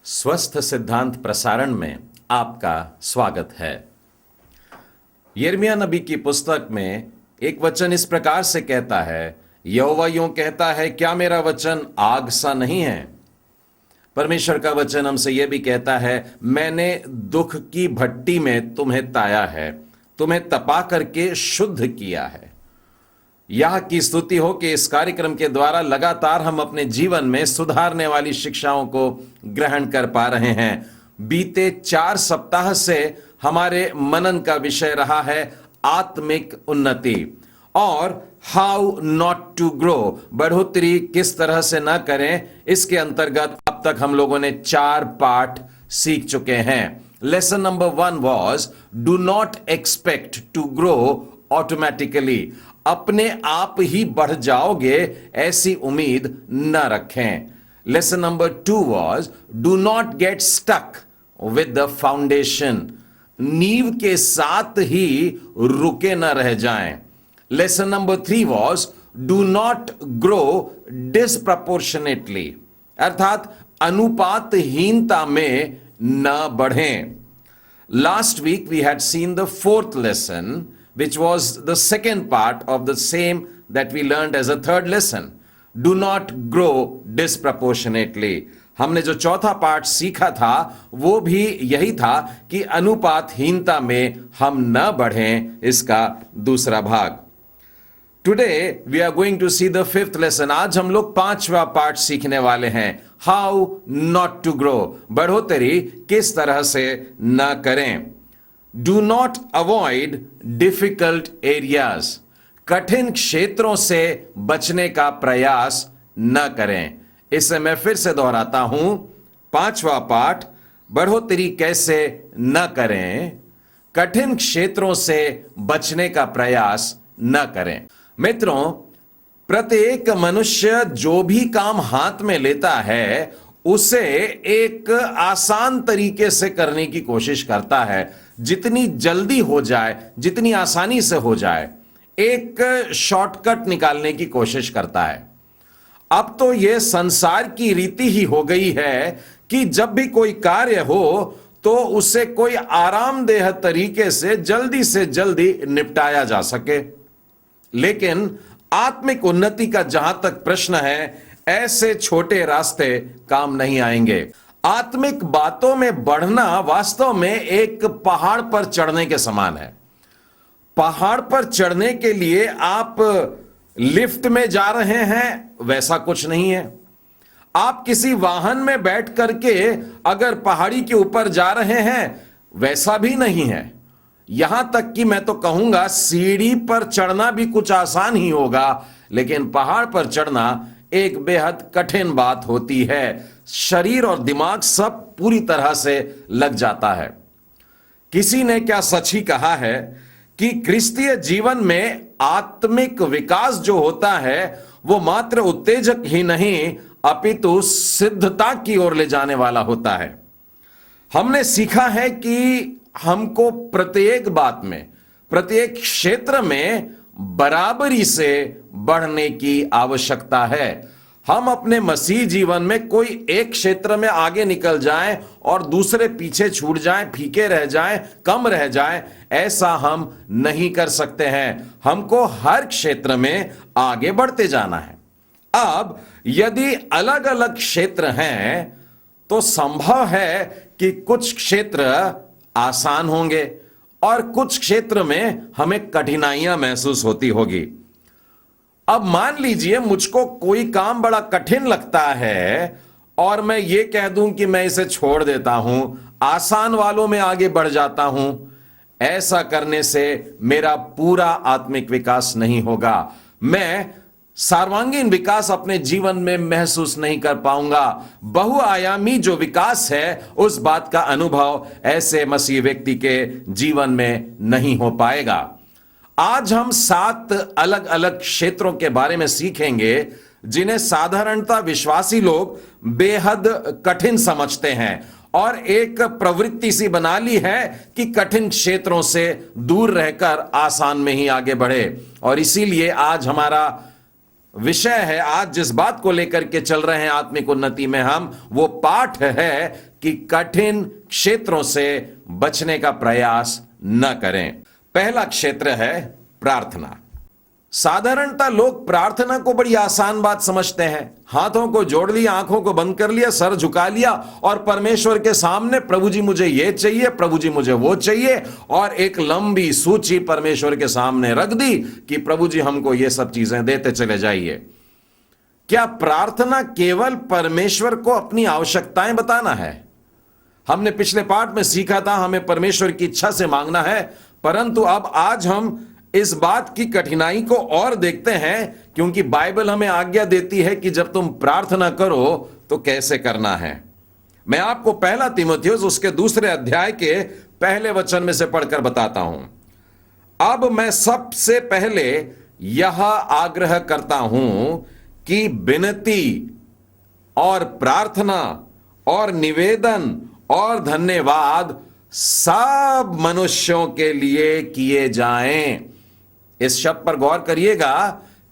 स्वस्थ सिद्धांत प्रसारण में आपका स्वागत है। यिर्मयाह नबी की पुस्तक में एक वचन इस प्रकार से कहता है, यहोवा यूं कहता है, क्या मेरा वचन आग सा नहीं है। परमेश्वर का वचन हमसे यह भी कहता है, मैंने दुख की भट्टी में तुम्हें ताया है, तुम्हें तपा करके शुद्ध किया है। यह की स्तुति हो कि इस कार्यक्रम के द्वारा लगातार हम अपने जीवन में सुधारने वाली शिक्षाओं को ग्रहण कर पा रहे हैं। बीते 4 सप्ताह से हमारे मनन का विषय रहा है आत्मिक उन्नति और हाउ नॉट टू ग्रो, बढ़ोतरी किस तरह से ना करें। इसके अंतर्गत अब तक हम लोगों ने 4 पाठ सीख चुके हैं। Lesson number 1 was do not expect to grow automatically, अपने आप ही बढ़ जाओगे ऐसी उम्मीद न रखें। Lesson number 2 was do not get stuck with the foundation, नींव के साथ ही रुके न रह जाएं। Lesson number 3 was do not grow disproportionately, अर्थात अनुपातहीनता में न बढ़ें। Last week we had seen the 4th lesson, which was the second part of the same that we learned as a 3rd lesson. Do not grow disproportionately. हमने जो चौथा पाठ सीखा था वो भी यही था कि अनुपातहीनता में हम न बढ़ें, इसका दूसरा भाग। Today we are going to see the 5th lesson. आज हम लोग 5वां पाठ सीखने वाले हैं, हाउ नॉट टू ग्रो, बढ़ोतरी किस तरह से न करें। Do not avoid difficult areas, कठिन क्षेत्रों से बचने का प्रयास न करें। इसे मैं फिर से दोहराता हूं, 5वां पाठ, बढ़ोतरी कैसे न करें, कठिन क्षेत्रों से बचने का प्रयास न करें। मित्रों, प्रत्येक मनुष्य जो भी काम हाथ में लेता है उसे एक आसान तरीके से करने की कोशिश करता है, जितनी जल्दी हो जाए, जितनी आसानी से हो जाए, एक शॉर्टकट निकालने की कोशिश करता है। अब तो यह संसार की रीति ही हो गई है कि जब भी कोई कार्य हो तो उसे कोई आरामदेह तरीके से जल्दी निपटाया जा सके। लेकिन आत्मिक उन्नति का जहां तक प्रश्न है, ऐसे छोटे रास्ते काम नहीं आएंगे। आत्मिक बातों में बढ़ना वास्तव में एक पहाड़ पर चढ़ने के समान है। पहाड़ पर चढ़ने के लिए आप लिफ्ट में जा रहे हैं, वैसा कुछ नहीं है। आप किसी वाहन में बैठ करके अगर पहाड़ी के ऊपर जा रहे हैं, वैसा भी नहीं है। यहां तक कि मैं तो कहूंगा सीढ़ी पर चढ़ना भी कुछ आसान ही होगा, लेकिन पहाड़ पर चढ़ना एक बेहद कठिन बात होती है। शरीर और दिमाग सब पूरी तरह से लग जाता है। किसी ने क्या सच ही कहा है कि क्रिस्तीय जीवन में आत्मिक विकास जो होता है वो मात्र उत्तेजक ही नहीं, अपितु सिद्धता की ओर ले जाने वाला होता है। हमने सीखा है कि हमको प्रत्येक बात में, प्रत्येक क्षेत्र में बराबरी से बढ़ने की आवश्यकता है। हम अपने मसीह जीवन में कोई एक क्षेत्र में आगे निकल जाएं और दूसरे पीछे छूट जाएं, फीके रह जाएं, कम रह जाएं, ऐसा हम नहीं कर सकते हैं। हमको हर क्षेत्र में आगे बढ़ते जाना है। अब यदि अलग अलग क्षेत्र हैं तो संभव है कि कुछ क्षेत्र आसान होंगे और कुछ क्षेत्र में हमें कठिनाइयां महसूस होती होगी। अब मान लीजिए मुझको कोई काम बड़ा कठिन लगता है और मैं ये कह दूं कि मैं इसे छोड़ देता हूं, आसान वालों में आगे बढ़ जाता हूं। ऐसा करने से मेरा पूरा आत्मिक विकास नहीं होगा। मैं सर्वांगीण विकास अपने जीवन में महसूस नहीं कर पाऊंगा। बहुआयामी जो विकास है, उस बात का अनुभव ऐसे मसीह व्यक्ति के जीवन में नहीं हो पाएगा। आज हम 7 अलग अलग क्षेत्रों के बारे में सीखेंगे जिन्हें साधारणतः विश्वासी लोग बेहद कठिन समझते हैं और एक प्रवृत्ति सी बना ली है कि कठिन क्षेत्रों से दूर रहकर आसान में ही आगे बढ़े। और इसीलिए आज हमारा विषय है, आज जिस बात को लेकर के चल रहे हैं आत्मिक उन्नति में हम, वो पाठ है कि कठिन क्षेत्रों से बचने का प्रयास न करें। पहला क्षेत्र है प्रार्थना। साधारणतः लोग प्रार्थना को बड़ी आसान बात समझते हैं। हाथों को जोड़ लिया, आंखों को बंद कर लिया, सर झुका लिया और परमेश्वर के सामने प्रभु जी मुझे ये चाहिए, प्रभु जी मुझे वो चाहिए, और एक लंबी सूची परमेश्वर के सामने रख दी कि प्रभु जी हमको ये सब चीजें देते चले जाइए। क्या प्रार्थना केवल परमेश्वर को अपनी आवश्यकताएं बताना है? हमने पिछले पाठ में सीखा था हमें परमेश्वर की इच्छा से मांगना है, परंतु अब आज हम इस बात की कठिनाई को और देखते हैं, क्योंकि बाइबल हमें आज्ञा देती है कि जब तुम प्रार्थना करो तो कैसे करना है। मैं आपको पहला तीमुथियुस उसके 2 अध्याय के पहले वचन में से पढ़कर बताता हूं। अब मैं सबसे पहले यह आग्रह करता हूं कि विनती और प्रार्थना और निवेदन और धन्यवाद सब मनुष्यों के लिए किए जाएं। इस शब्द पर गौर करिएगा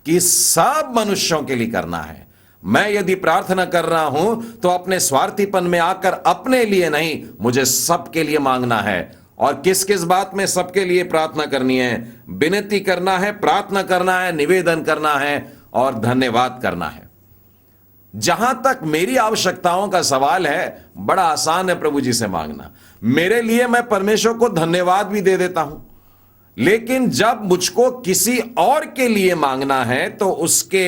कि सब मनुष्यों के लिए करना है। मैं यदि प्रार्थना कर रहा हूं तो अपने स्वार्थीपन में आकर अपने लिए नहीं, मुझे सबके लिए मांगना है। और किस किस बात में सबके लिए प्रार्थना करनी है? विनती करना है, प्रार्थना करना है, निवेदन करना है और धन्यवाद करना है। जहां तक मेरी आवश्यकताओं का सवाल है, बड़ा आसान है प्रभु जी से मांगना। मेरे लिए मैं परमेश्वर को धन्यवाद भी दे देता हूं, लेकिन जब मुझको किसी और के लिए मांगना है तो उसके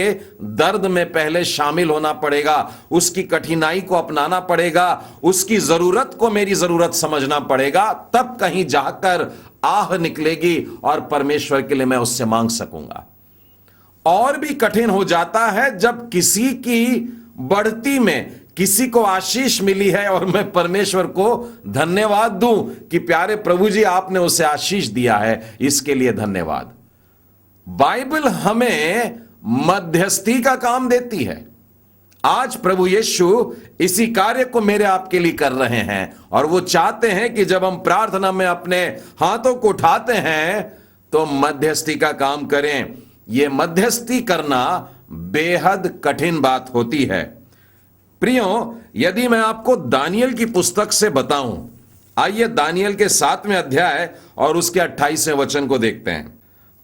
दर्द में पहले शामिल होना पड़ेगा, उसकी कठिनाई को अपनाना पड़ेगा, उसकी जरूरत को मेरी जरूरत समझना पड़ेगा, तब कहीं जाकर आह निकलेगी और परमेश्वर के लिए मैं उससे मांग सकूंगा। और भी कठिन हो जाता है जब किसी की बढ़ती में किसी को आशीष मिली है और मैं परमेश्वर को धन्यवाद दूं कि प्यारे प्रभु जी आपने उसे आशीष दिया है, इसके लिए धन्यवाद। बाइबल हमें मध्यस्थी का काम देती है। आज प्रभु यीशु इसी कार्य को मेरे आपके लिए कर रहे हैं और वो चाहते हैं कि जब हम प्रार्थना में अपने हाथों को उठाते हैं तो मध्यस्थी का काम करें। यह मध्यस्थी करना बेहद कठिन बात होती है। प्रियो, यदि मैं आपको दानियल की पुस्तक से बताऊं, आइए दानियल के 7वें अध्याय और उसके 28वें वचन को देखते हैं।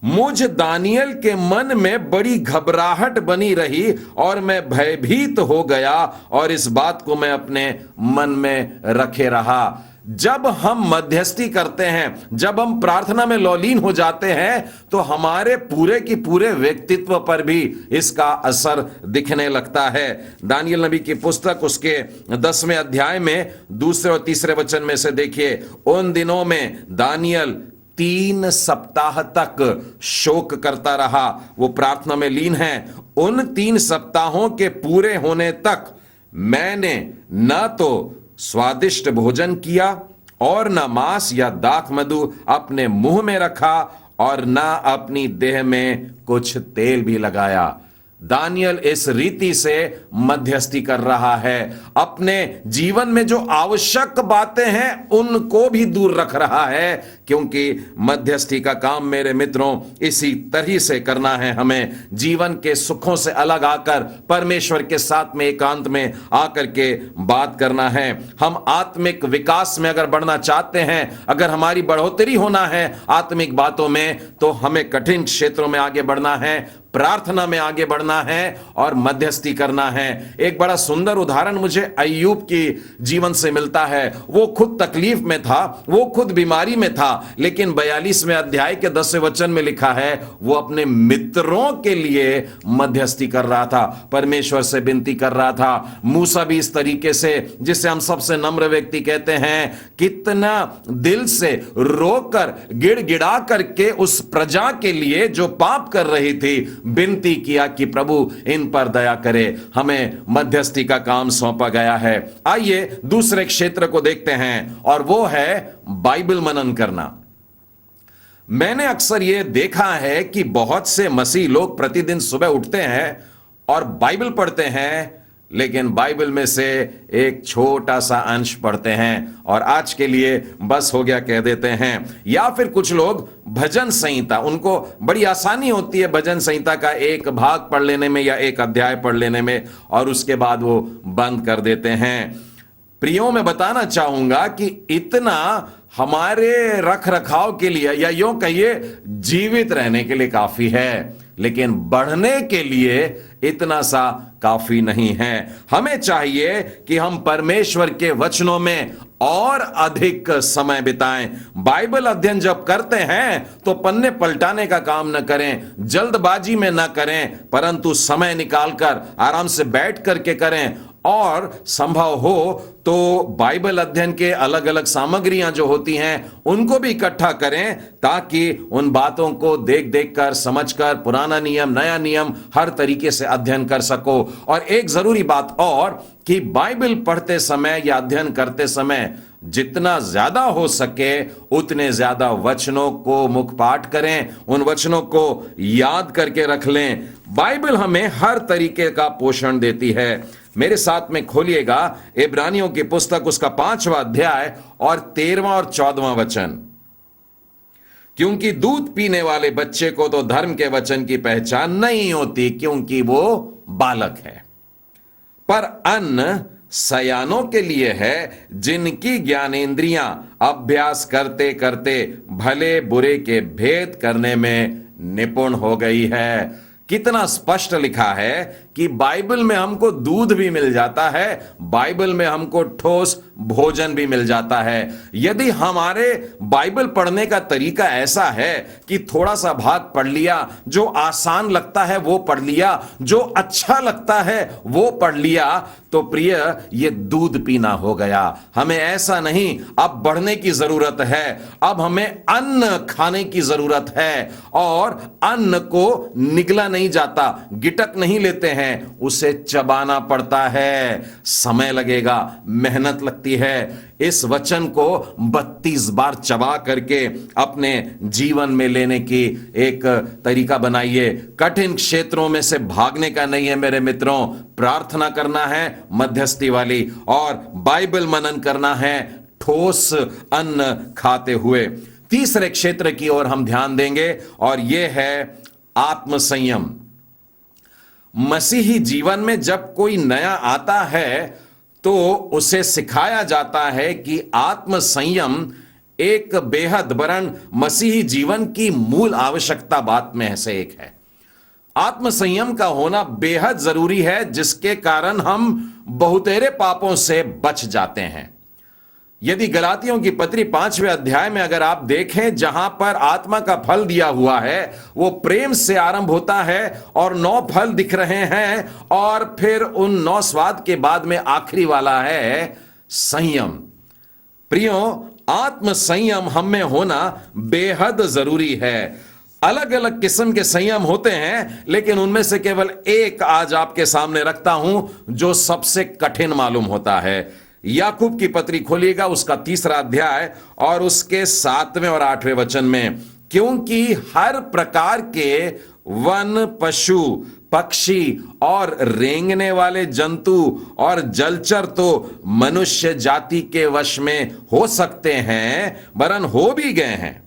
मुझ दानियल के मन में बड़ी घबराहट बनी रही और मैं भयभीत हो गया और इस बात को मैं अपने मन में रखे रहा। जब हम मध्यस्थी करते हैं, जब हम प्रार्थना में लौलीन हो जाते हैं, तो हमारे पूरे की पूरे व्यक्तित्व पर भी इसका असर दिखने लगता है। दानियल नबी की पुस्तक उसके 10वें अध्याय में 2 और 3 वचन में से देखिए, उन दिनों में दानियल 3 सप्ताह तक शोक करता रहा। वो प्रार्थना में लीन है। उन 3 सप्ताहों के पूरे होने तक मैंने न तो स्वादिष्ट भोजन किया और न मांस या दाख मधु अपने मुंह में रखा और न अपनी देह में कुछ तेल भी लगाया। दानियल इस रीति से मध्यस्थी कर रहा है। अपने जीवन में जो आवश्यक बातें हैं उनको भी दूर रख रहा है, क्योंकि मध्यस्थी का काम मेरे मित्रों इसी तरह से करना है। हमें जीवन के सुखों से अलग आकर परमेश्वर के साथ में एकांत में आकर के बात करना है। हम आत्मिक विकास में अगर बढ़ना चाहते हैं, अगर हमारी बढ़ोतरी होना है आत्मिक बातों में, तो हमें कठिन क्षेत्रों में आगे बढ़ना है, प्रार्थना में आगे बढ़ना है और मध्यस्थी करना है। एक बड़ा सुंदर उदाहरण मुझे अय्यूब की जीवन से मिलता है। वो खुद तकलीफ में था, वो खुद बीमारी में था, लेकिन 42वें अध्याय के 10वें वचन में लिखा है वो अपने मित्रों के लिए मध्यस्थी कर रहा था, परमेश्वर से विनती कर रहा था। मूसा भी इस तरीके से, जिसे हम सबसे नम्र व्यक्ति कहते हैं, कितना दिल से रोकर गिड़गिड़ा करके उस प्रजा के लिए जो पाप कर रही थी विनती किया कि प्रभु इन पर दया करे। हमें मध्यस्थी का काम सौंपा गया है। आइए दूसरे क्षेत्र को देखते हैं और वो है बाइबल मनन करना। मैंने अक्सर यह देखा है कि बहुत से मसीह लोग प्रतिदिन सुबह उठते हैं और बाइबल पढ़ते हैं, लेकिन बाइबल में से एक छोटा सा अंश पढ़ते हैं और आज के लिए बस हो गया कह देते हैं। या फिर कुछ लोग भजन संहिता, उनको बड़ी आसानी होती है भजन संहिता का एक भाग पढ़ लेने में या एक अध्याय पढ़ लेने में, और उसके बाद वो बंद कर देते हैं। प्रियो, मैं बताना चाहूंगा कि इतना हमारे रख रखाव के लिए, या यूं कहिए जीवित रहने के लिए काफी है, लेकिन बढ़ने के लिए इतना सा काफी नहीं है। हमें चाहिए कि हम परमेश्वर के वचनों में और अधिक समय बिताएं। बाइबल अध्ययन जब करते हैं तो पन्ने पलटाने का काम न करें, जल्दबाजी में न करें, परंतु समय निकालकर आराम से बैठ करके करें। और संभव हो तो बाइबल अध्ययन के अलग अलग सामग्रियां जो होती हैं उनको भी इकट्ठा करें, ताकि उन बातों को देख देख कर, समझ कर, पुराना नियम नया नियम हर तरीके से अध्ययन कर सको। और एक जरूरी बात और, कि बाइबल पढ़ते समय या अध्ययन करते समय जितना ज्यादा हो सके उतने ज्यादा वचनों को मुखपाठ करें, उन वचनों को याद करके रख लें। बाइबल हमें हर तरीके का पोषण देती है। मेरे साथ में खोलिएगा इब्रानियों की पुस्तक, उसका 5वां अध्याय और 13वां और 14वां वचन। क्योंकि दूध पीने वाले बच्चे को तो धर्म के वचन की पहचान नहीं होती, क्योंकि वो बालक है, पर अन्न सयानों के लिए है, जिनकी ज्ञानेंद्रियां अभ्यास करते करते भले बुरे के भेद करने में निपुण हो गई है। कितना स्पष्ट लिखा है कि बाइबल में हमको दूध भी मिल जाता है, बाइबल में हमको ठोस भोजन भी मिल जाता है। यदि हमारे बाइबल पढ़ने का तरीका ऐसा है कि थोड़ा सा भाग पढ़ लिया, जो आसान लगता है वो पढ़ लिया, जो अच्छा लगता है वो पढ़ लिया, तो प्रिय ये दूध पीना हो गया। हमें ऐसा नहीं, अब बढ़ने की जरूरत है, अब हमें अन्न खाने की जरूरत है। और अन्न को निगला नहीं जाता, गिटक नहीं लेते हैं, उसे चबाना पड़ता है, समय लगेगा, मेहनत लगती है। इस वचन को 32 बार चबा करके अपने जीवन में लेने की एक तरीका बनाइए। कठिन क्षेत्रों में से भागने का नहीं है मेरे मित्रों, प्रार्थना करना है मध्यस्थी वाली, और बाइबल मनन करना है ठोस अन्न खाते हुए। तीसरे क्षेत्र की ओर हम ध्यान देंगे, और यह है आत्मसंयम। मसीही जीवन में जब कोई नया आता है तो उसे सिखाया जाता है कि आत्मसंयम एक बेहद, वरन मसीही जीवन की मूल आवश्यकता बात में से एक है। आत्मसंयम का होना बेहद जरूरी है, जिसके कारण हम बहुतेरे पापों से बच जाते हैं। यदि गलातियों की पत्री 5वें अध्याय में अगर आप देखें, जहां पर आत्मा का फल दिया हुआ है वो प्रेम से आरंभ होता है, और 9 फल दिख रहे हैं, और फिर उन 9 स्वाद के बाद में आखिरी वाला है संयम। प्रियो, आत्म संयम हम में होना बेहद जरूरी है। अलग अलग किस्म के संयम होते हैं, लेकिन उनमें से केवल एक आज आपके सामने रखता हूं जो सबसे कठिन मालूम होता है। याकूब की पत्री खोलिएगा, उसका 3रा अध्याय और उसके 7वें और 8वें वचन में। क्योंकि हर प्रकार के वन, पशु, पक्षी और रेंगने वाले जंतु और जलचर तो मनुष्य जाति के वश में हो सकते हैं, वरन हो भी गए हैं।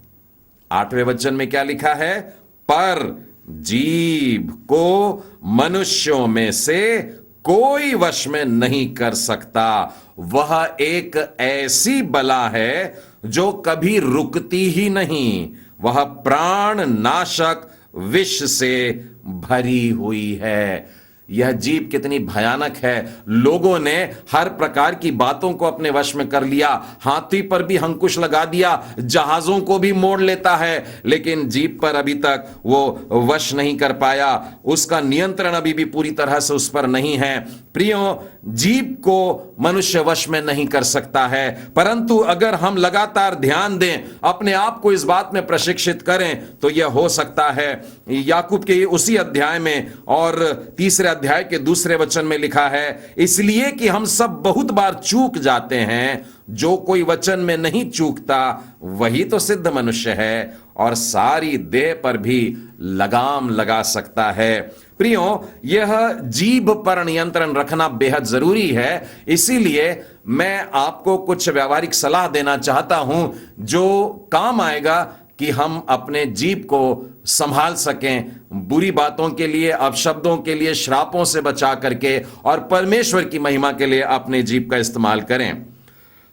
8वें वचन में क्या लिखा है? पर जीभ को मनुष्यों में से कोई वश में नहीं कर सकता। वह एक ऐसी बला है जो कभी रुकती ही नहीं, वह प्राण नाशक विष से भरी हुई है। यह जीभ कितनी भयानक है। लोगों ने हर प्रकार की बातों को अपने वश में कर लिया, हाथी पर भी अंकुश लगा दिया, जहाजों को भी मोड़ लेता है, लेकिन जीभ पर अभी तक वो वश नहीं कर पाया। उसका नियंत्रण अभी भी पूरी तरह से उस पर नहीं है। प्रियो, जीभ को मनुष्य वश में नहीं कर सकता है, परंतु अगर हम लगातार ध्यान दें, अपने आप को इस बात में प्रशिक्षित करें, तो यह हो सकता है। याकूब के उसी अध्याय में और 3रे अध्याय के 2 वचन में लिखा है, इसलिए कि हम सब बहुत बार चूक जाते हैं, जो कोई वचन में नहीं चूकता वही तो सिद्ध मनुष्य है और सारी देह पर भी लगाम लगा सकता है। प्रियो, यह जीभ पर नियंत्रण रखना बेहद जरूरी है। इसीलिए मैं आपको कुछ व्यावहारिक सलाह देना चाहता हूं जो काम आएगा कि हम अपने जीभ को संभाल सकें, बुरी बातों के लिए, अपशब्दों के लिए, श्रापों से बचा करके और परमेश्वर की महिमा के लिए अपने जीभ का इस्तेमाल करें।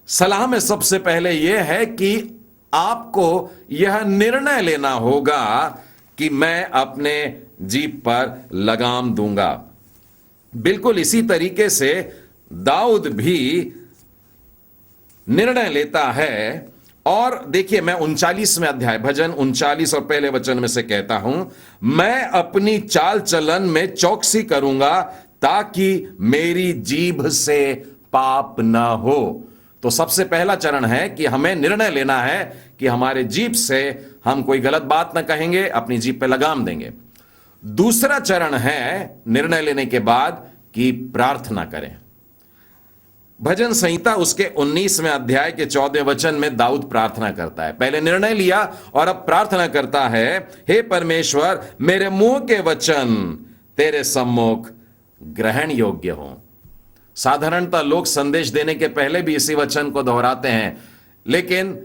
सलाह में सबसे पहले यह है कि आपको यह निर्णय लेना होगा कि मैं अपने जीभ पर लगाम दूंगा। बिल्कुल इसी तरीके से दाऊद भी निर्णय लेता है। और देखिए, मैं 39वें अध्याय भजन 39 और पहले वचन में से कहता हूं, मैं अपनी चाल चलन में चौकसी करूंगा ताकि मेरी जीभ से पाप ना हो। तो सबसे पहला चरण है कि हमें निर्णय लेना है कि हमारे जीभ से हम कोई गलत बात ना कहेंगे, अपनी जीभ पे लगाम देंगे। दूसरा चरण है निर्णय लेने के बाद कि प्रार्थना करें। भजन संहिता उसके 19वें अध्याय के 14वें वचन में दाऊद प्रार्थना करता है। पहले निर्णय लिया और अब प्रार्थना करता है, हे परमेश्वर, मेरे मुंह के वचन तेरे सम्मुख ग्रहण योग्य हों। साधारणतः लोग संदेश देने के पहले भी इसी वचन को दोहराते हैं, लेकिन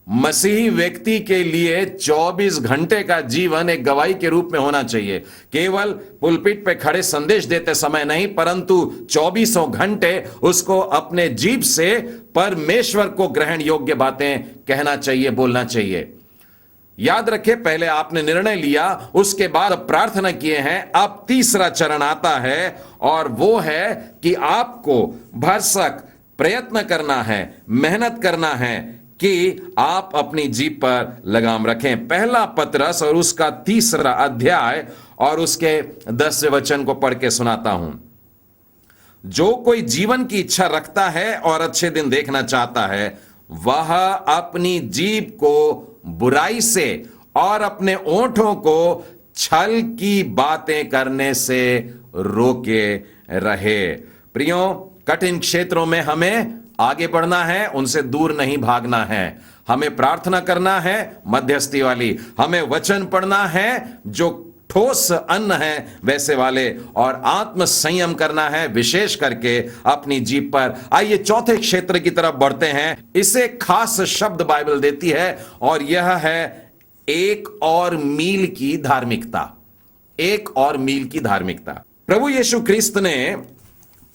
मसीही व्यक्ति के लिए 24 घंटे का जीवन एक गवाही के रूप में होना चाहिए। केवल पुलपिट पे खड़े संदेश देते समय नहीं, परंतु 24 घंटे उसको अपने जीभ से परमेश्वर को ग्रहण योग्य बातें कहना चाहिए, बोलना चाहिए। याद रखें, पहले आपने निर्णय लिया, उसके बाद प्रार्थना किए हैं। अब तीसरा चरण आता है और वो है कि आपको भरसक प्रयत्न करना है, मेहनत करना है कि आप अपनी जीभ पर लगाम रखें। पहला पतरस और उसका 3 अध्याय और उसके 10वें वचन को पढ़ के सुनाता हूं। जो कोई जीवन की इच्छा रखता है और अच्छे दिन देखना चाहता है, वह अपनी जीभ को बुराई से और अपने ओंठों को छल की बातें करने से रोके रहे। प्रियो, कठिन क्षेत्रों में हमें आगे बढ़ना है, उनसे दूर नहीं भागना है। हमें प्रार्थना करना है मध्यस्थी वाली, हमें वचन पढ़ना है जो ठोस अन्न है वैसे वाले, और आत्म संयम करना है विशेष करके अपनी जीभ पर। आइए चौथे क्षेत्र की तरफ बढ़ते हैं। इसे खास शब्द बाइबल देती है और यह है एक और मील की धार्मिकता। एक और मील की धार्मिकता। प्रभु यीशु क्रिस्त ने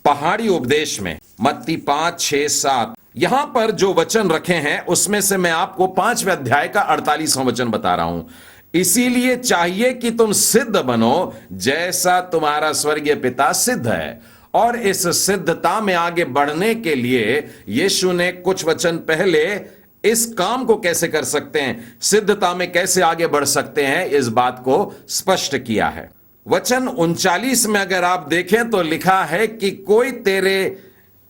पहाड़ी उपदेश में मत्ती 5, 6, 7 यहां पर जो वचन रखे हैं उसमें से मैं आपको 5वें अध्याय का 48वां वचन बता रहा हूं। इसीलिए चाहिए कि तुम सिद्ध बनो जैसा तुम्हारा स्वर्गीय पिता सिद्ध है। और इस सिद्धता में आगे बढ़ने के लिए यीशु ने कुछ वचन पहले इस काम को कैसे कर सकते हैं, सिद्धता में कैसे आगे बढ़ सकते हैं, इस बात को स्पष्ट किया है। वचन 39 में अगर आप देखें तो लिखा है कि कोई तेरे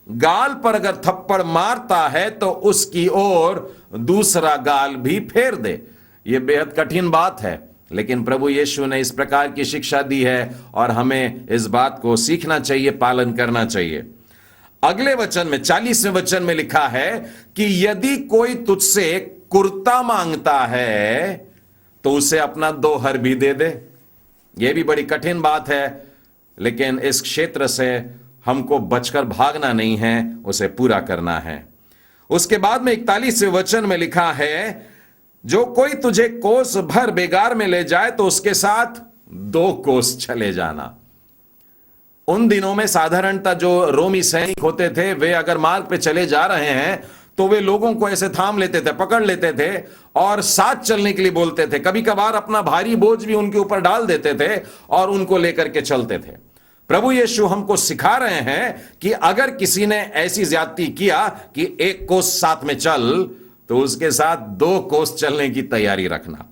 गाल पर अगर थप्पड़ मारता है तो उसकी ओर दूसरा गाल भी फेर दे। यह बेहद कठिन बात है, लेकिन प्रभु यीशु ने इस प्रकार की शिक्षा दी है और हमें इस बात को सीखना चाहिए, पालन करना चाहिए। अगले वचन में 40वें वचन में लिखा है कि यदि कोई तुझसे कुर्ता मांगता है तो उसे अपना 2 हर भी दे दे। यह भी बड़ी कठिन बात है, लेकिन इस क्षेत्र से हमको बचकर भागना नहीं है, उसे पूरा करना है। उसके बाद में 41वें वचन में लिखा है, जो कोई तुझे कोस भर बेगार में ले जाए तो उसके साथ 2 कोस चले जाना। उन दिनों में साधारणतः जो रोमी सैनिक होते थे, वे अगर मार्ग पे चले जा रहे हैं तो वे लोगों को ऐसे थाम लेते थे, पकड़ लेते थे और साथ चलने के लिए बोलते थे। कभी कभार अपना भारी बोझ भी उनके ऊपर डाल देते थे और उनको लेकर के चलते थे। प्रभु यीशु हमको सिखा रहे हैं कि अगर किसी ने ऐसी ज्यादती किया कि 1 कोस साथ में चल, तो उसके साथ 2 कोस चलने की तैयारी रखना।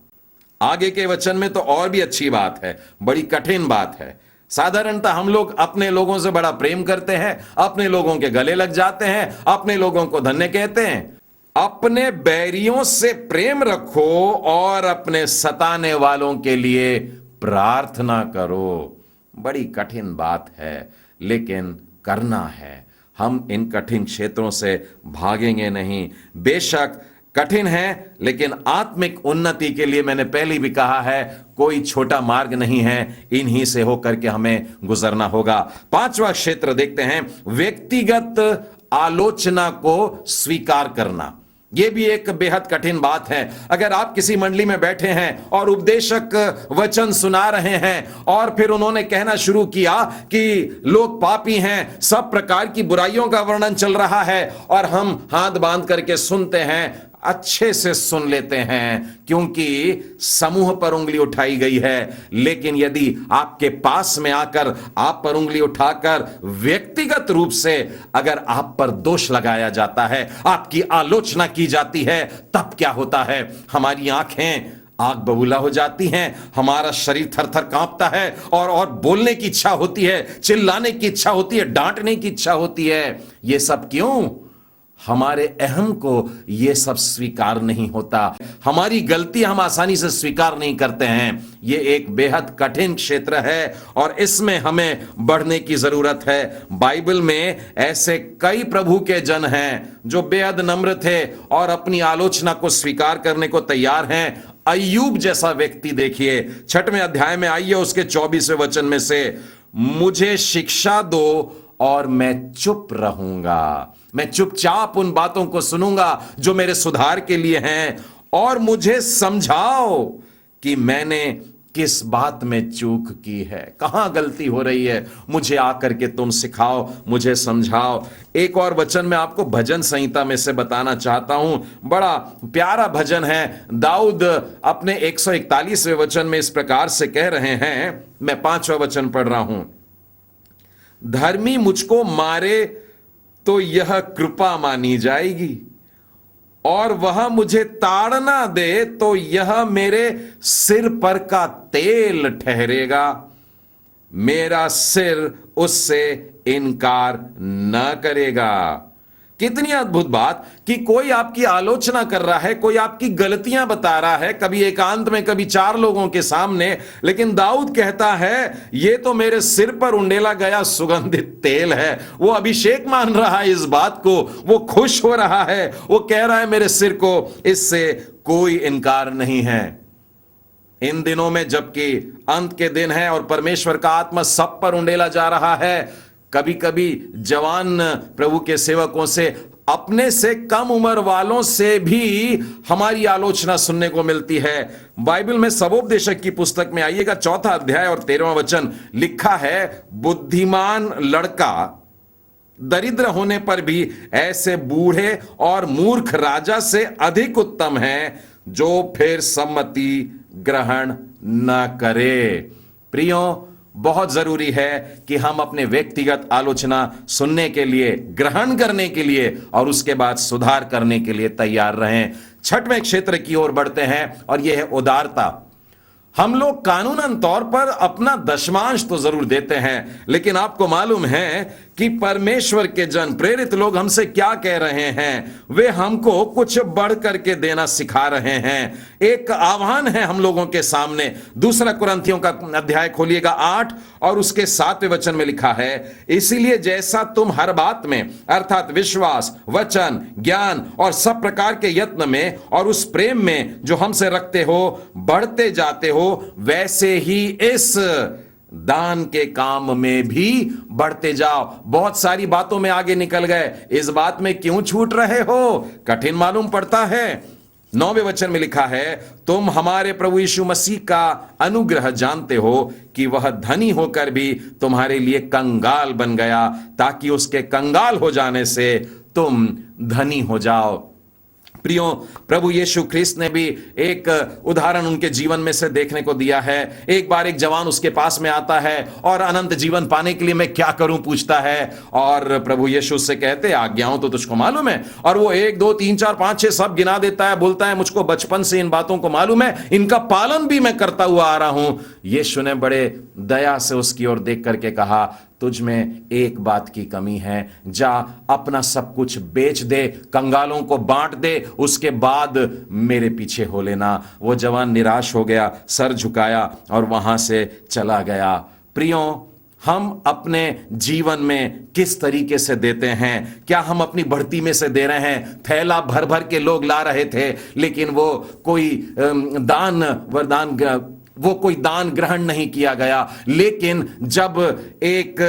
आगे के वचन में तो और भी अच्छी बात है, बड़ी कठिन बात है। साधारणतः हम लोग अपने लोगों से बड़ा प्रेम करते हैं, अपने लोगों के गले लग जाते हैं, अपने लोगों को धन्य कहते हैं। अपने बैरियों से प्रेम रखो और अपने सताने वालों के लिए प्रार्थना करो। बड़ी कठिन बात है, लेकिन करना है। हम इन कठिन क्षेत्रों से भागेंगे नहीं। बेशक कठिन है, लेकिन आत्मिक उन्नति के लिए मैंने पहले भी कहा है, कोई छोटा मार्ग नहीं है, इन्हीं से होकर के हमें गुजरना होगा। 5वां क्षेत्र देखते हैं, व्यक्तिगत आलोचना को स्वीकार करना। ये भी एक बेहद कठिन बात है। अगर आप किसी मंडली में बैठे हैं और उपदेशक वचन सुना रहे हैं और फिर उन्होंने कहना शुरू किया कि लोग पापी हैं, सब प्रकार की बुराइयों का वर्णन चल रहा है, और हम हाथ बांध करके सुनते हैं, अच्छे से सुन लेते हैं क्योंकि समूह पर उंगली उठाई गई है। लेकिन यदि आपके पास में आकर आप पर उंगली उठाकर व्यक्तिगत रूप से अगर आप पर दोष लगाया जाता है, आपकी आलोचना की जाती है, तब क्या होता है? हमारी आंखें आग बबूला हो जाती हैं, हमारा शरीर थर थर कांपता है और बोलने की इच्छा होती है, चिल्लाने की इच्छा होती है, डांटने की इच्छा होती है। ये सब क्यों? हमारे अहम को यह सब स्वीकार नहीं होता। हमारी गलती हम आसानी से स्वीकार नहीं करते हैं। यह एक बेहद कठिन क्षेत्र है और इसमें हमें बढ़ने की जरूरत है। बाइबल में ऐसे कई प्रभु के जन हैं जो बेहद नम्र थे और अपनी आलोचना को स्वीकार करने को तैयार हैं। अय्यूब जैसा व्यक्ति देखिए, 6वें अध्याय में आइए, उसके 24वें वचन में से, मुझे शिक्षा दो और मैं चुप रहूंगा, मैं चुपचाप उन बातों को सुनूंगा जो मेरे सुधार के लिए हैं, और मुझे समझाओ कि मैंने किस बात में चूक की है, कहां गलती हो रही है, मुझे आकर के तुम सिखाओ, मुझे समझाओ। एक और वचन मैं आपको भजन संहिता में से बताना चाहता हूं, बड़ा प्यारा भजन है। दाऊद अपने 141वें वचन में इस प्रकार से कह रहे हैं, मैं 5वां वचन पढ़ रहा हूं, धर्मी मुझको मारे तो यह कृपा मानी जाएगी, और वह मुझे ताड़ना दे तो यह मेरे सिर पर का तेल ठहरेगा, मेरा सिर उससे इनकार न करेगा। कितनी अद्भुत बात कि कोई आपकी आलोचना कर रहा है, कोई आपकी गलतियां बता रहा है, कभी एकांत में, कभी 4 लोगों के सामने, लेकिन दाऊद कहता है ये तो मेरे सिर पर उंडेला गया सुगंधित तेल है। वो अभिषेक मान रहा है इस बात को, वो खुश हो रहा है, वो कह रहा है मेरे सिर को इससे कोई इनकार नहीं है। इन दिनों में जबकि अंत के दिन है और परमेश्वर का आत्मा सब पर उंडेला जा रहा है, कभी कभी जवान प्रभु के सेवकों से, अपने से कम उम्र वालों से भी हमारी आलोचना सुनने को मिलती है। बाइबल में सबोपदेशक की पुस्तक में आइएगा, 4वां अध्याय और 13वां वचन लिखा है, बुद्धिमान लड़का दरिद्र होने पर भी ऐसे बूढ़े और मूर्ख राजा से अधिक उत्तम है जो फिर सम्मति ग्रहण न करे। प्रियो, बहुत जरूरी है कि हम अपने व्यक्तिगत आलोचना सुनने के लिए, ग्रहण करने के लिए और उसके बाद सुधार करने के लिए तैयार रहें। 6वें क्षेत्र की ओर बढ़ते हैं और यह है उदारता। हम लोग कानूनन तौर पर अपना दशमांश तो जरूर देते हैं, लेकिन आपको मालूम है कि परमेश्वर के जन, प्रेरित लोग हमसे क्या कह रहे हैं? वे हमको कुछ बढ़ करके देना सिखा रहे हैं। एक आह्वान है हम लोगों के सामने। 2 कुरिन्थियों का अध्याय खोलिएगा 8 और उसके 7वें वचन में लिखा है, इसीलिए जैसा तुम हर बात में अर्थात विश्वास, वचन, ज्ञान और सब प्रकार के यत्न में और उस प्रेम में जो हमसे रखते हो बढ़ते जाते हो, वैसे ही इस दान के काम में भी बढ़ते जाओ। बहुत सारी बातों में आगे निकल गए, इस बात में क्यों छूट रहे हो? कठिन मालूम पड़ता है। 9वें वचन में लिखा है, तुम हमारे प्रभु यीशु मसीह का अनुग्रह जानते हो कि वह धनी होकर भी तुम्हारे लिए कंगाल बन गया, ताकि उसके कंगाल हो जाने से तुम धनी हो जाओ। प्रियो, प्रभु यीशु ख्रिस्त ने भी एक उदाहरण उनके जीवन में से देखने को दिया है। एक बार एक जवान उसके पास में आता है और अनंत जीवन पाने के लिए मैं क्या करूं पूछता है, और प्रभु यीशु से कहते, आज्ञाओं तो तुझको मालूम है, और वो 1 2 3 4 5 6 सब गिना देता है, बोलता है मुझको बचपन से इन बातों को मालूम है, इनका पालन भी मैं करता हुआ आ रहा हूं। यीशु ने बड़े दया से उसकी ओर देख करके कहा, तुझ में एक बात की कमी है, जा अपना सब कुछ बेच दे, कंगालों को बांट दे, उसके बाद मेरे पीछे हो लेना। वो जवान निराश हो गया, सर झुकाया और वहां से चला गया। प्रियो, हम अपने जीवन में किस तरीके से देते हैं? क्या हम अपनी बढ़ती में से दे रहे हैं? थैला भर भर के लोग ला रहे थे, लेकिन वो कोई दान वरदान वो कोई दान ग्रहण नहीं किया गया, लेकिन जब एक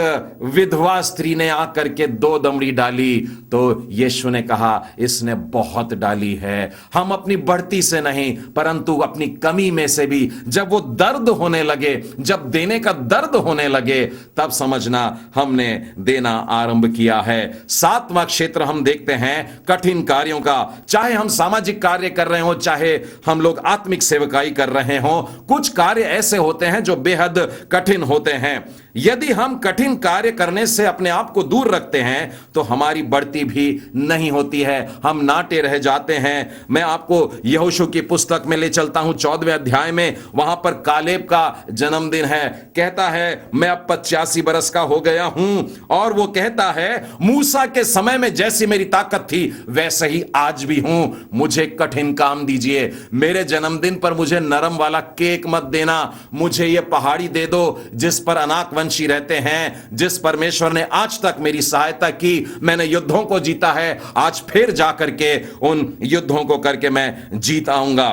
विधवा स्त्री ने आकर के 2 दमड़ी डाली तो यीशु ने कहा इसने बहुत डाली है। हम अपनी बढ़ती से नहीं परंतु अपनी कमी में से भी जब वो दर्द होने लगे, जब देने का दर्द होने लगे, तब समझना हमने देना आरंभ किया है। 7वां क्षेत्र हम देखते हैं कठिन कार्यों का। चाहे हम सामाजिक कार्य कर रहे हो, चाहे हम लोग आत्मिक सेवकाई कर रहे हो, कुछ कार्य ऐसे होते हैं जो बेहद कठिन होते हैं। यदि हम कठिन कार्य करने से अपने आप को दूर रखते हैं तो हमारी बढ़ती भी नहीं होती है, हम नाटे रह जाते हैं। मैं आपको यहोशू की पुस्तक में ले चलता हूं 14वें अध्याय में। वहां पर कालेब का जन्मदिन है। कहता है मैं अब 85 बरस का हो गया हूं, और वो कहता है मूसा के समय में जैसी मेरी ताकत थी वैसे ही आज भी हूं, मुझे कठिन काम दीजिए। मेरे जन्मदिन पर मुझे नरम वाला केक मत देना, मुझे ये पहाड़ी दे दो जिस पर अनाक वंशी रहते हैं, जिस परमेश्वर ने आज तक मेरी सहायता की, मैंने युद्धों को जीता है, आज फिर जाकर के उन युद्धों को करके मैं जीत आऊंगा।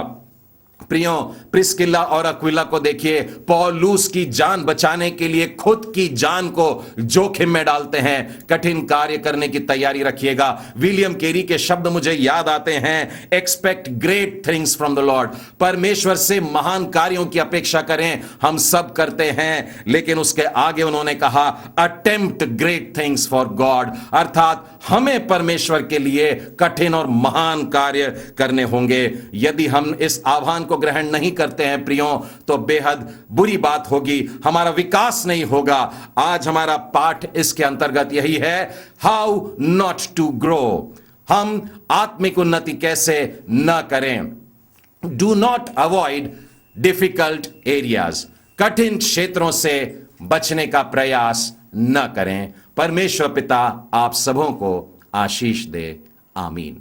प्रियो, प्रिस्किल्ला और अक्विला को देखिए, पौलुस की जान बचाने के लिए खुद की जान को जोखिम में डालते हैं। कठिन कार्य करने की तैयारी रखिएगा। विलियम केरी के शब्द मुझे याद आते हैं, expect great things from the Lord. परमेश्वर से महान कार्यों की अपेक्षा करें। हम सब करते हैं, लेकिन उसके आगे उन्होंने कहा attempt great things for God, अर्थात हमें परमेश्वर के लिए कठिन और महान कार्य करने होंगे। यदि हम इस आह्वान को ग्रहण नहीं करते हैं प्रियो, तो बेहद बुरी बात होगी, हमारा विकास नहीं होगा। आज हमारा पाठ इसके अंतर्गत यही है, हाउ नॉट टू ग्रो। हम आत्मिक उन्नति कैसे न करें। Do not avoid difficult areas, कठिन क्षेत्रों से बचने का प्रयास न करें। परमेश्वर पिता आप सबों को आशीष दे। आमीन।